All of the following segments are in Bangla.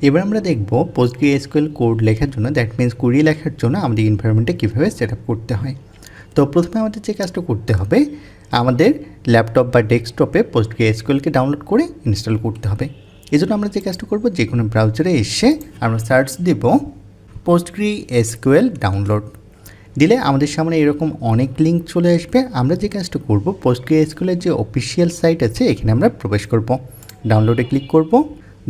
এবার আমরা দেখব PostgreSQL কোড লেখার জন্য, দ্যাট মিন্স কুয়েরি লেখার জন্য আমাদের এনভায়রনমেন্টটা কীভাবে সেট আপ করতে হয়। তো প্রথমে আমাদের যে কাজটা করতে হবে, আমাদের ল্যাপটপ বা ডেস্কটপে PostgreSQLকে ডাউনলোড করে ইনস্টল করতে হবে। এই জন্য আমরা যে কাজটা করব, যে কোনো ব্রাউজারে এসে আমরা সার্চ দেব PostgreSQL ডাউনলোড। দিলে আমাদের সামনে এরকম অনেক লিঙ্ক চলে আসবে। আমরা যে কাজটা করব, PostgreSQL এর যে অফিসিয়াল সাইট আছে এখানে আমরা প্রবেশ করব, ডাউনলোডে ক্লিক করব।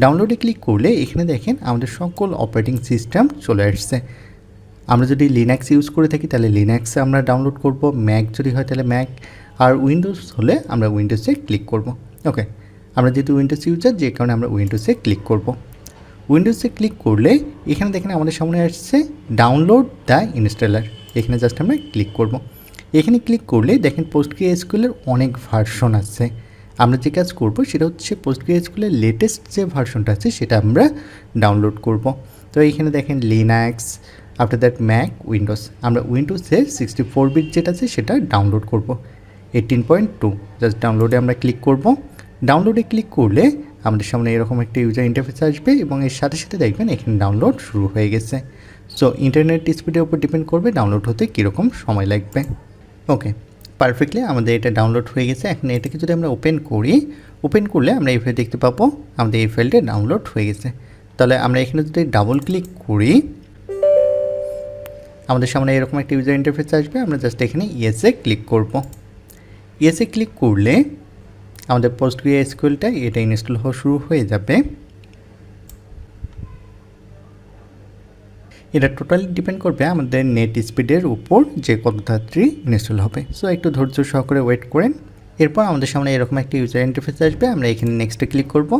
ডাউনলোডে ক্লিক করলে এখানে দেখেন আমাদের সকল অপারেটিং সিস্টেম চলে আসছে। আমরা যদি লিনাক্স ইউজ করে থাকি তাহলে লিনাক্সে আমরা ডাউনলোড করব, ম্যাক যদি হয় তাহলে ম্যাক, আর উইন্ডোজ হলে আমরা উইন্ডোজে ক্লিক করব। ওকে, আমরা যেহেতু উইন্ডোজ ইউজার, যে কারণে আমরা উইন্ডোজে ক্লিক করব। উইন্ডোজে ক্লিক করলে এখানে দেখেন আমাদের সামনে আসছে ডাউনলোড দ্য ইনস্টলার। এখানে জাস্ট আমরা ক্লিক করব। এখানে ক্লিক করলে দেখেন PostgreSQL এর অনেক ভার্সন আছে। আমরা যে কাজ করব সেটা হচ্ছে PostgreSQL এর লেটেস্ট যে ভার্সনটা আছে সেটা আমরা ডাউনলোড করব। তো এইখানে দেখেন Linux, after that Mac, Windows. আমরা উইন্ডোজের 64 বিট যেটা আছে সেটা ডাউনলোড করব, 18.2। জাস্ট ডাউনলোডে আমরা ক্লিক করব। ডাউনলোডে ক্লিক করলে আমাদের সামনে এরকম একটা ইউজার ইন্টারফেস আসবে এবং এর সাথে সাথে দেখবেন এখানে ডাউনলোড শুরু হয়ে গেছে। সো ইন্টারনেট স্পিডের উপর ডিপেন্ড করবে ডাউনলোড হতে কীরকম সময় লাগবে। ওকে, পারফেক্টলি আমাদের এটা ডাউনলোড হয়ে গেছে। এখন এটাকে যদি আমরা ওপেন করি, ওপেন করলে আমরা এইভাবে দেখতে পাবো আমাদের এই ফাইলটা ডাউনলোড হয়ে গেছে। তাহলে আমরা এখানে যদি ডাবল ক্লিক করি, আমাদের সামনে এরকম একটা ইউজার ইন্টারফেস আসবে। আমরা জাস্ট এখানে ইয়েসে ক্লিক করব। ইয়েসে ক্লিক করলে আমাদের PostgreSQLটা এটা ইনস্টল হওয়া শুরু হয়ে যাবে। এটা টোটালি ডিপেন্ড করবে আমাদের নেট স্পিডের উপর, যে কত তাড়াতাড়ি ইনস্টল হবে। সো একটু ধৈর্য সহকারে ওয়েট করেন। এরপর আমাদের সামনে এরকম একটা ইউজার ইন্টারফেস আসবে। আমরা এখানে নেক্সটে ক্লিক করব।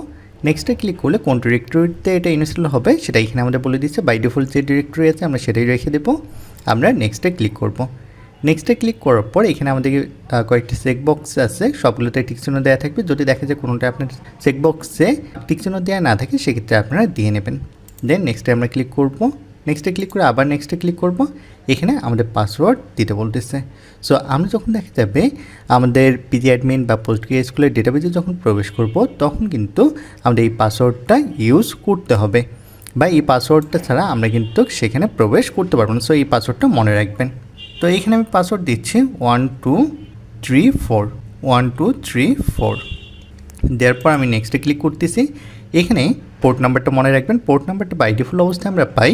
নেক্সটে ক্লিক করলে কোন ডিরেক্টরিতে এটা ইনস্টল হবে সেটা এখানে আমাদের বলে দিচ্ছে। বাই ডিফল্ট যে ডিরেক্টরি আছে আমরা সেটাই রেখে দেবো। আমরা নেক্সটে ক্লিক করব। নেক্সটে ক্লিক করার পর এখানে আমাদের কয়েকটি চেকবক্স আছে, সবগুলোতে টিকচিহ্ন দেওয়া থাকবে। যদি দেখা যায় কোনোটা আপনার চেকবক্সে টিকচিহ্ন দেওয়া না থাকে সেক্ষেত্রে আপনারা দিয়ে নেবেন। দেন নেক্সটে আমরা ক্লিক করব। নেক্সটে ক্লিক করে আবার নেক্সটে ক্লিক করব। এখানে আমাদের পাসওয়ার্ড দিতে বলতেছে। সো আমরা যখন দেখা যাবে আমাদের pgadmin বা PostgreSQL এর ডেটাবেজে যখন প্রবেশ করব, তখন কিন্তু আমাদের এই পাসওয়ার্ডটা ইউজ করতে হবে, বা এই পাসওয়ার্ডটা ছাড়া আমরা কিন্তু সেখানে প্রবেশ করতে পারবো না। সো এই পাসওয়ার্ডটা মনে রাখবেন। তো এখানে আমি পাসওয়ার্ড দিচ্ছি 1234 1234। দেওয়ার পর আমি নেক্সটে ক্লিক করতেছি। এখানে পোর্ট নাম্বারটা মনে রাখবেন। পোর্ট নাম্বারটা বাই ডিফল্ট অবস্থায় আমরা পাই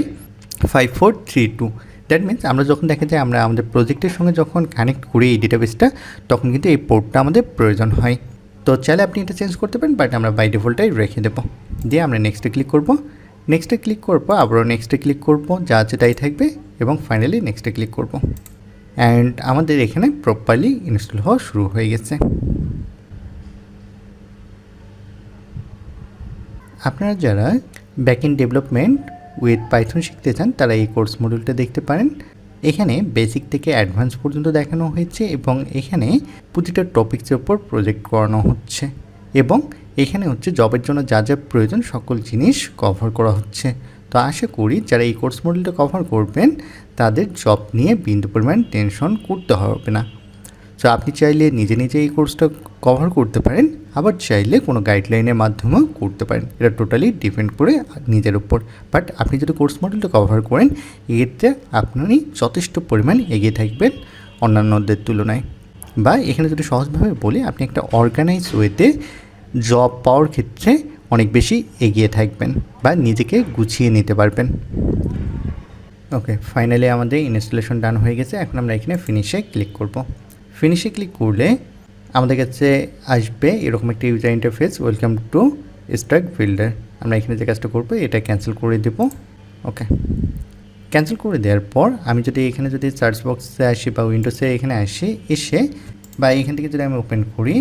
5432। দ্যাট মিনস আমরা যখন দেখা যায় আমরা আমাদের প্রজেক্টের সঙ্গে যখন কানেক্ট করি এই ডেটাবেসটা, তখন কিন্তু এই পোর্টটা আমাদের প্রয়োজন হয়। তো চাইলে আপনি এটা চেঞ্জ করতে পারেন, বাট আমরা বাই ডিফল্টটাই রেখে দেবো। দিয়ে আমরা নেক্সটে ক্লিক করব। নেক্সটে ক্লিক করব, আবারও নেক্সটে ক্লিক করব, যা আছে তাই থাকবে, এবং ফাইনালি নেক্সটে ক্লিক করব। অ্যান্ড আমাদের এখানে প্রপারলি ইনস্টল হওয়া শুরু হয়ে গেছে। আপনারা যারা ব্যাকএন্ড ডেভেলপমেন্ট উইথ পাইথন শিখতে চান তারা এই কোর্স মডিউলটা দেখতে পারেন। এখানে বেসিক থেকে অ্যাডভান্স পর্যন্ত দেখানো হয়েছে এবং এখানে প্রতিটা টপিক্সের উপর প্রজেক্ট করানো হচ্ছে, এবং এখানে হচ্ছে জবের জন্য যা যা প্রয়োজন সকল জিনিস কভার করা হচ্ছে। তো আশা করি যারা এই কোর্স মডিউলটা কভার করবেন তাদের জব নিয়ে বিন্দু পরিমাণ টেনশন করতে হবে না। সো আপনি চাইলে নিজে নিজে এই কোর্সটা কভার করতে পারেন, আবার চাইলে কোনো গাইডলাইনের মাধ্যমেও করতে পারেন। এটা টোটালি ডিপেন্ড করে নিজের উপর। বাট আপনি যদি কোর্স মডেলটা কভার করেন, এক্ষেত্রে আপনি যথেষ্ট পরিমাণ এগিয়ে থাকবেন অন্যান্যদের তুলনায়। বা এখানে যদি সহজভাবে বলি, আপনি একটা অর্গানাইজ ওয়েতে জব পাওয়ার ক্ষেত্রে অনেক বেশি এগিয়ে থাকবেন বা নিজেকে গুছিয়ে নিতে পারবেন। ওকে, ফাইনালি আমাদের ইনস্টলেশন ডান হয়ে গেছে। এখন আমরা এখানে ফিনিশে ক্লিক করব। ফিনিশে ক্লিক করলে আমাদের কাছে আসবে এরকম একটা user interface, welcome to struct builder. আমরা এখানে যে কাজটা করবো এটা ক্যান্সেল করে দেব। ওকে, ক্যান্সেল করে দেওয়ার পর আমি যদি এখানে যদি সার্চ বক্সে আসি বা উইন্ডোজে এখানে আসি, এসে বা এখান থেকে যদি আমি ওপেন করি,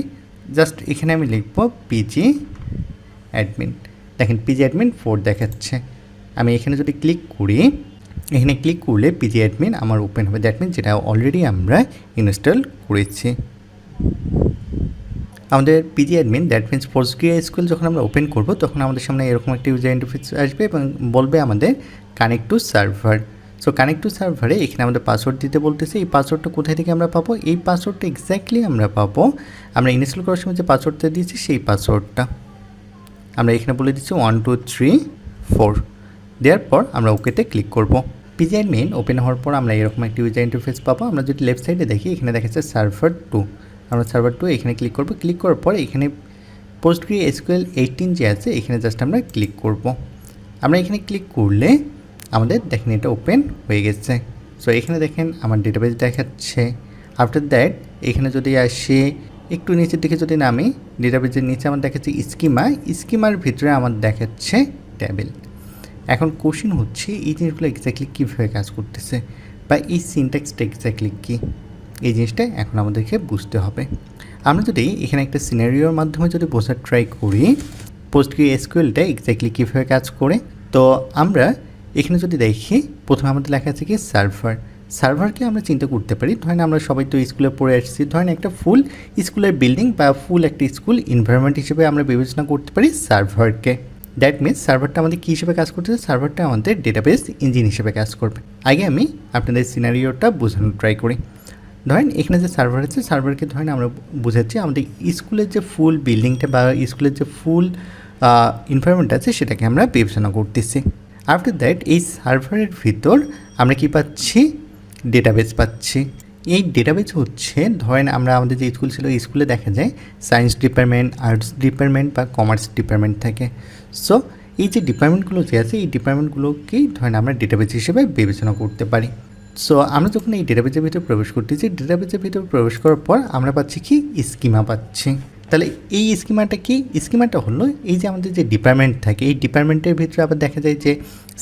জাস্ট এখানে আমি লিখব pgadmin। দেখেন pgadmin 4 দেখাচ্ছে। আমি এখানে যদি ক্লিক করি, এখানে ক্লিক করলে pgadmin আমার ওপেন হবে। দ্যাট মিনস যেটা অলরেডি আমরা ইনস্টল করেছি। আমাদের pgadmin, দ্যাট মিনস PostgreSQL যখন আমরা ওপেন করব তখন আমাদের সামনে এরকম একটা ইউজার ইন্টারফেস আসবে এবং বলবে আমাদের connect to server. So connect to সার্ভারে এখানে আমাদের পাসওয়ার্ড দিতে বলতেছে। এই পাসওয়ার্ডটা কোথায় থেকে আমরা পাবো? এই পাসওয়ার্ডটা এক্স্যাক্টলি আমরা পাবো আমরা ইনস্টল করার সময় যে পাসওয়ার্ডটা দিয়েছি সেই পাসওয়ার্ডটা আমরা এখানে বলে দিচ্ছি 123 4 দেওয়ার পর আমরা ওকেতে ক্লিক করব। PGAdmin ওপেন হওয়ার পর আমরা এরকম একটি ইউজার ইন্টারফেস পাবো। আমরা যদি লেফট সাইডে দেখি এখানে দেখা যাচ্ছে সার্ভার 2, আমরা সার্ভার 2 এখানে ক্লিক করব। ক্লিক করার পর এখানে PostgreSQL 18 যে আছে এখানে জাস্ট আমরা ক্লিক করব। আমরা এখানে ক্লিক করলে আমাদের দেখেন এটা ওপেন হয়ে গেছে। সো এখানে দেখেন আমার ডেটাবেস দেখাচ্ছে। আফটার দ্যাট এখানে যদি আসি একটু নিচের দিকে যদি নামি, ডেটাবেসের নিচে আমার দেখাচ্ছে স্কিমার ভিতরে আমার দেখাচ্ছে টেবিল। এখন কোশ্চেন হচ্ছে এই জিনিসগুলো এক্স্যাক্টলি কীভাবে কাজ করতেছে বা এই সিনট্যাক্সটা এক্স্যাক্টলি কী, এই জিনিসটা এখন আমাদেরকে বুঝতে হবে। আমরা যদি এখানে একটা সিনারিওর মাধ্যমে যদি বোঝার ট্রাই করি PostgreSQLটা এক্স্যাক্টলি কীভাবে কাজ করে, তো আমরা এখানে যদি দেখি প্রথমে আমাদের লেখা আছে কি সার্ভারকে আমরা চিন্তা করতে পারি। ধরেন আমরা সবাই তো স্কুলে পড়ে আসছি, ধরেন একটা ফুল স্কুলের বিল্ডিং বা ফুল একটা স্কুল এনভায়রনমেন্ট হিসেবে আমরা বিবেচনা করতে পারি সার্ভারকে। দ্যাট মিনস সার্ভারটা আমাদের কী হিসেবে কাজ করতেছে, সার্ভারটা আমাদের ডেটাবেস ইঞ্জিন হিসেবে কাজ করবে। আগে আমি আপনাদের সিনারিওটা বোঝানোর ট্রাই করি। ধরেন এখানে যে সার্ভার আছে, সার্ভারকে ধরেন আমরা বুঝাচ্ছি আমাদের স্কুলের যে ফুল বিল্ডিংটা বা স্কুলের যে ফুল এনভায়রনমেন্ট আছে সেটাকে আমরা বিবেচনা করতেছি। আফটার দ্যাট এই সার্ভারের ভিতর আমরা কি পাচ্ছি, ডেটাবেস পাচ্ছি। এই ডেটাবেস হচ্ছে ধরেন আমরা আমাদের যে স্কুল ছিল স্কুলে দেখা যায় সায়েন্স ডিপার্টমেন্ট, আর্টস ডিপার্টমেন্ট বা কমার্স ডিপার্টমেন্ট থাকে। সো এই যে ডিপার্টমেন্টগুলো যে আছে এই ডিপার্টমেন্টগুলোকেই ধরেন আমরা ডেটাবেস হিসেবে বিবেচনা করতে পারি। সো আমরা যখন এই ডেটাবেসের ভিতরে প্রবেশ করতেছি, ডেটাবেসের ভিতরে প্রবেশ করার পর আমরা পাচ্ছি কি স্কিমা পাচ্ছি। তাহলে এই স্কিমাটা কি, স্কিমাটা হলো এই যে আমাদের যে ডিপার্টমেন্ট থাকে এই ডিপার্টমেন্টের ভিতরে আবার দেখা যায় যে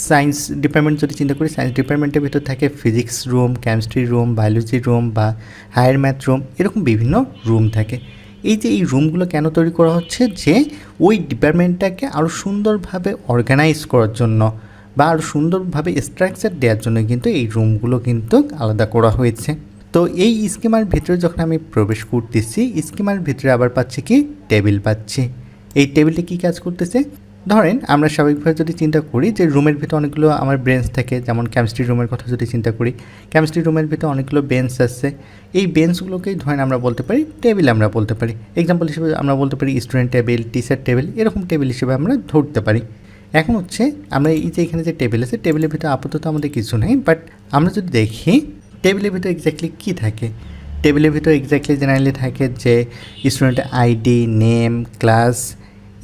সায়েন্স ডিপার্টমেন্ট যদি চিন্তা করি সায়েন্স ডিপার্টমেন্টের ভিতর থাকে physics room, chemistry room, biology room বা হায়ার ম্যাথ রুম, এরকম বিভিন্ন রুম থাকে। এই যে এই রুমগুলো কেন তৈরি করা হচ্ছে, যে ওই ডিপার্টমেন্টটাকে আরও সুন্দরভাবে অর্গানাইজ করার জন্য বা আরও সুন্দরভাবে স্ট্রাকচার দেওয়ার জন্য কিন্তু এই রুমগুলো কিন্তু আলাদা করা হয়েছে। তো এই স্কিমার ভিতরে যখন আমি প্রবেশ করতেছি স্কিমার ভিতরে আবার পাচ্ছি কি টেবিল পাচ্ছি। এই টেবিলটা কী কাজ করতেছে, ধরেন আমরা স্বাভাবিকভাবে যদি চিন্তা করি যে রুমের ভিতরে অনেকগুলো আমার বেঞ্চ থাকে, যেমন কেমিস্ট্রি রুমের কথা যদি চিন্তা করি কেমিস্ট্রি রুমের ভিতরে অনেকগুলো বেঞ্চ আছে। এই বেঞ্চগুলোকেই ধরেন আমরা বলতে পারি টেবিল, আমরা বলতে পারি এক্সাম্পল হিসেবে আমরা বলতে পারি স্টুডেন্ট টেবিল, টিচার টেবিল, এরকম টেবিল হিসেবে আমরা ধরতে পারি। এখন হচ্ছে আমরা এই যে এখানে যে টেবিল আছে টেবিলের ভিতরে আপাতত আমাদের কিছু নেই, বাট আমরা যদি দেখি টেবিলের ভিতরে এক্স্যাক্টলি কী থাকে, টেবিলের ভিতরে এক্স্যাক্টলি জেনারেলি থাকে যে স্টুডেন্টের আইডি, নেম, ক্লাস,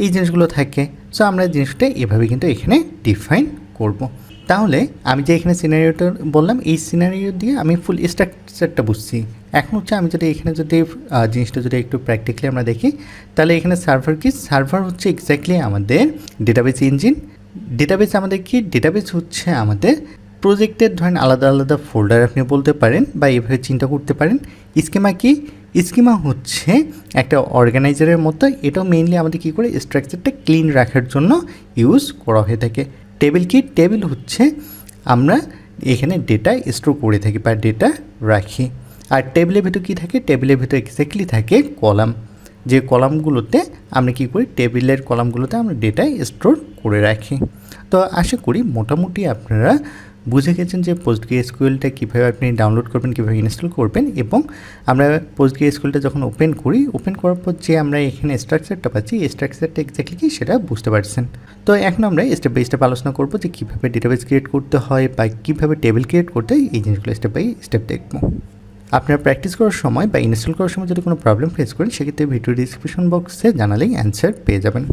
এই জিনিসগুলো থাকে। সো আমরা জিনিসটা এভাবে কিন্তু এখানে ডিফাইন করব। তাহলে আমি যে এখানে সিনারিওটা বললাম এই সিনারিও দিয়ে আমি ফুল স্ট্রাকচারটা বুঝছি। এখন হচ্ছে আমি যদি এখানে যদি জিনিসটা যদি একটু প্র্যাকটিক্যালি আমরা দেখি তাহলে এখানে সার্ভার কি, সার্ভার হচ্ছে এক্স্যাক্টলি আমাদের ডেটাবেস ইঞ্জিন। ডেটাবেস আমাদের কি, ডেটাবেস হচ্ছে আমাদের প্রজেক্টের ধরেন আলাদা আলাদা ফোল্ডার আপনি বলতে পারেন বা এভাবে চিন্তা করতে পারেন। স্কিমা কি, স্কিমা হচ্ছে একটা অর্গানাইজারের মতো, এটাও মেইনলি আমাদের কী করে স্ট্রাকচারটা ক্লিন রাখার জন্য ইউজ করা হয়ে থাকে। টেবিল কি, টেবিল হচ্ছে আমরা এখানে ডেটা স্টোর করে থাকি বা ডেটা রাখি। আর টেবিলের ভিতর কী থাকে, টেবিলের ভিতর এক্স্যাক্টলি থাকে কলাম, যে কলামগুলোতে আমরা কী করি টেবিলের কলামগুলোতে আমরা ডেটা স্টোর করে রাখি। তো আশা করি মোটামুটি আপনারা বুঝে গেছেন যে PostgreSQLটা কীভাবে আপনি ডাউনলোড করবেন, কীভাবে ইনস্টল করবেন। এবং আমরা PostgreSQLটা যখন ওপেন করি, ওপেন করার পর যে আমরা এখানে স্ট্রাকচারটা পাচ্ছি এই স্ট্রাকচারটা এক্স্যাক্টলি কি সেটা বুঝতে পারছেন। তো এখন আমরা স্টেপ বাই স্টেপ আলোচনা করবো যে কীভাবে ডেটাবেস ক্রিয়েট করতে হয় বা কীভাবে টেবিল ক্রিয়েট করতে হয়, এই জিনিসগুলো স্টেপ বাই স্টেপ দেখব। আপনারা প্র্যাকটিস করার সময় বা ইনস্টল করার সময় যদি কোনো প্রবলেম ফেস করেন সেক্ষেত্রে ভিডিও ডিসক্রিপশন বক্সে জানালেই অ্যান্সার পেয়ে যাবেন।